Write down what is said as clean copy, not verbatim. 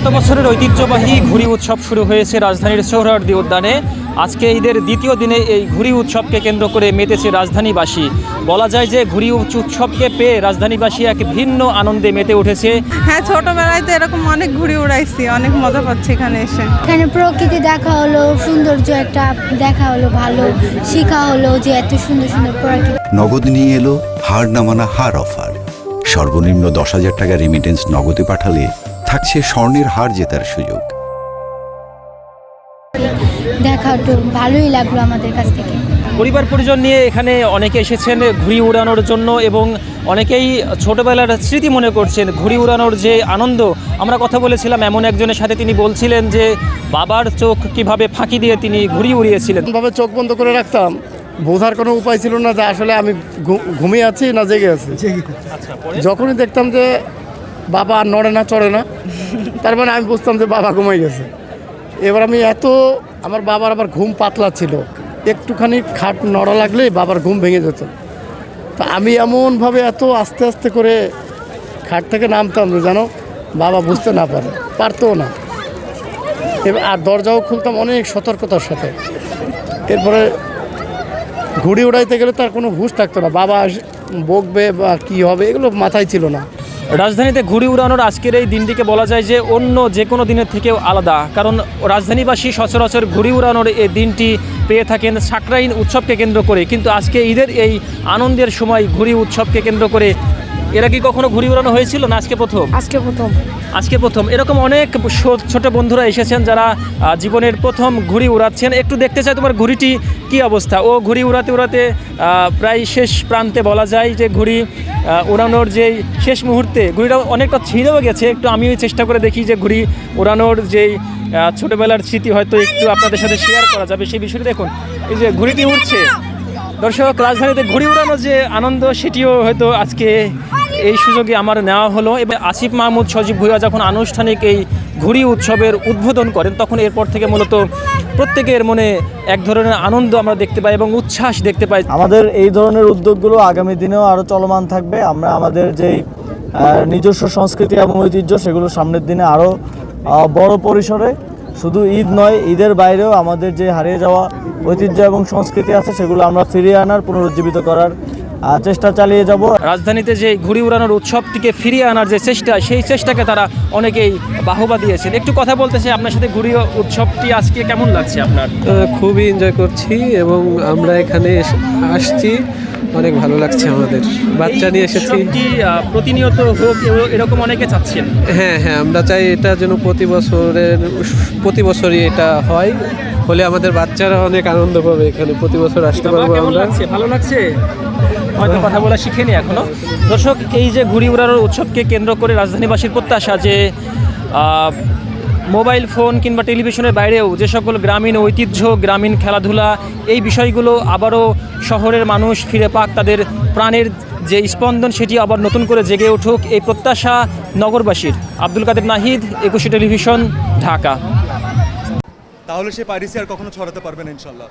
শত বছরের ঐতিহ্যবাহী ঘুড়ি উৎসব শুরু হয়েছে রাজধানীর সোহরাওয়ার্দী উদ্যানে। আজকে ঈদের দ্বিতীয় দিনে এই ঘুড়ি উৎসবকে কেন্দ্র করে মেতেছে রাজধানীবাসী। বলা যায় যে ঘুড়ি উৎসবকে পেয়ে রাজধানীবাসী এক ভিন্ন আনন্দে মেতে উঠেছে। হ্যাঁ, ছোটবেলায় তো এরকম অনেক ঘুড়ি উড়াইছি, অনেক মজা পাচ্ছি এখানে এসে। এখানে প্রকৃতি দেখা হলো, সৌন্দর্য একটা দেখা হলো, ভালো শেখা হলো যে এত সুন্দর সুন্দর প্রকৃতি। নগদ নিয়ে এলো হার না মানা হার অফার। সর্বনিম্ন 10,000 টাকা রেমিটেন্স নগদে পাঠালে থাকছে স্বর্ণের হার জেতার সুযোগ। দেখা একটু ভালোই লাগলো আমাদের কাছ থেকে। পরিবার পরিজন নিয়ে এখানে অনেকে এসেছেন ঘুড়ি উড়ানোর জন্য এবং অনেকেই ছোটবেলার স্মৃতি মনে করছেন। ঘুড়ি উড়ানোর যে আনন্দ, আমরা কথা বলেছিলাম এমন একজনের সাথে, তিনি বলছিলেন যে বাবার চোখ কিভাবে ফাঁকি দিয়ে তিনি ঘুড়ি উড়িয়েছিলেন। ভাবে চোখ বন্ধ করে রাখতাম, বোঝার কোনো উপায় ছিল না যে আসলে আমি ঘুমিয়ে আছি না জেগে আছি। যখনই দেখতাম যে বাবা আর নড়ে না চড়ে না, তার মানে আমি বুঝতাম যে বাবা ঘুমাই গেছে। এবার আমি আমার বাবার আবার ঘুম পাতলা ছিল, একটুখানি খাট নড়া লাগলেই বাবার ঘুম ভেঙে যেত। তা আমি এমনভাবে এত আস্তে আস্তে করে খাট থেকে নামতাম যে যেন বাবা বুঝতে না পারতও না। এবার আর দরজাও খুলতাম অনেক সতর্কতার সাথে। এরপরে ঘুড়ি উড়াইতে গেলে তার কোনো হুঁশ থাকতো না, বাবা বকবে বা কী হবে এগুলো মাথায় ছিল না। রাজধানীতে ঘুড়ি উড়ানোর আজকের এই দিনটিকে বলা যায় যে অন্য যে কোনো দিনের থেকেও আলাদা, কারণ রাজধানীবাসী সচরাচর ঘুড়ি উড়ানোর এই দিনটি পেয়ে থাকেন সাকরাইন উৎসবকে কেন্দ্র করে, কিন্তু আজকে ঈদের এই আনন্দের সময় ঘুড়ি উৎসবকে কেন্দ্র করে। এরা কি কখনো ঘুড়ি উড়ানো হয়েছিল না আজকে প্রথম? আজকে প্রথম। এরকম অনেক ছোট বন্ধুরা এসেছেন যারা জীবনের প্রথম ঘুড়ি উড়াচ্ছেন। একটু দেখতে চাই তোমার ঘুড়িটি কি অবস্থা। ও ঘুড়ি উড়াতে উড়াতে প্রায় শেষ প্রান্তে বলা যায় যে ঘুড়ি উড়ানোর যেই শেষ মুহূর্তে ঘুড়িটা অনেকটা ছিঁড়েও গেছে। একটু আমিও চেষ্টা করে দেখি যে ঘুড়ি উড়ানোর যেই ছোটোবেলার স্মৃতি হয়তো একটু আপনাদের সাথে শেয়ার করা যাবে সেই বিষয়টি। দেখুন এই যে ঘুড়িটি উঠছে। দর্শক, রাজধানীতে ঘুড়ি উড়ানোর যে আনন্দ সেটিও হয়তো আজকে এই সুযোগে আমার নেওয়া হলো। এবার আসিফ মাহমুদ সজীব ভুঁইয়া যখন আনুষ্ঠানিক এই ঘুড়ি উৎসবের উদ্বোধন করেন, তখন এরপর থেকে মূলত প্রত্যেকের মনে এক ধরনের আনন্দ আমরা দেখতে পাই এবং উচ্ছ্বাস দেখতে পাই। আমাদের এই ধরনের উদ্যোগগুলো আগামী দিনেও আরও চলমান থাকবে। আমরা আমাদের যেই নিজস্ব সংস্কৃতি এবং ঐতিহ্য সেগুলো সামনের দিনে আরও বড় পরিসরে, শুধু ঈদ নয়, ঈদের বাইরেও আমাদের যে হারিয়ে যাওয়া ঐতিহ্য এবং সংস্কৃতি আছে সেগুলো আমরা ফিরিয়ে আনার, পুনরুজ্জীবিত করার চেষ্টা চালিয়ে যাব। রাজধানীতে যে ঘুড়ি উড়ানোর উৎসবটিকে ফিরিয়ে আনার যে চেষ্টা, সেই চেষ্টাকে তারা অনেকেই বাহবা দিয়েছেন। একটু কথা বলতে চাই আপনার সাথে। ঘুড়ি উৎসবটি আজকে কেমন লাগছে আপনার? খুবই এনজয় করছি এবং আমরা এখানে আসছি, অনেক ভালো লাগছে। আমাদের বাচ্চা নিয়ে এসেছি। প্রতিনিয়ত হোক এরকম অনেকে চাচ্ছেন। হ্যাঁ, আমরা চাই এটা যেন প্রতি বছরই এটা হয়, হলে আমাদের বাচ্চারা অনেক আনন্দ পাবে। এখানে প্রতি বছর আসতে পারবো আমরা। ভালো লাগছে। হয়তো কথা বলা শিখেনি এখনো। দর্শক, এই যে ঘুড়ি উড়ানোর উৎসবকে কেন্দ্র করে রাজধানীবাসীর প্রত্যাশা যে মোবাইল ফোন কিংবা টেলিভিশনের বাইরেও যে সকল গ্রামীণ ঐতিহ্য, গ্রামীণ খেলাধুলা, এই বিষয়গুলো আবারও শহরের মানুষ ফিরে পাক, তাদের প্রাণের যে স্পন্দন সেটি আবার নতুন করে জেগে উঠুক, এই প্রত্যাশা নগরবাসীর। আব্দুল কাদের নাহিদ, 21 টেলিভিশন, ঢাকা। তাহলে সে পাইরেসি আর কখনো ছড়াতে পারবে না ইনশাল্লাহ।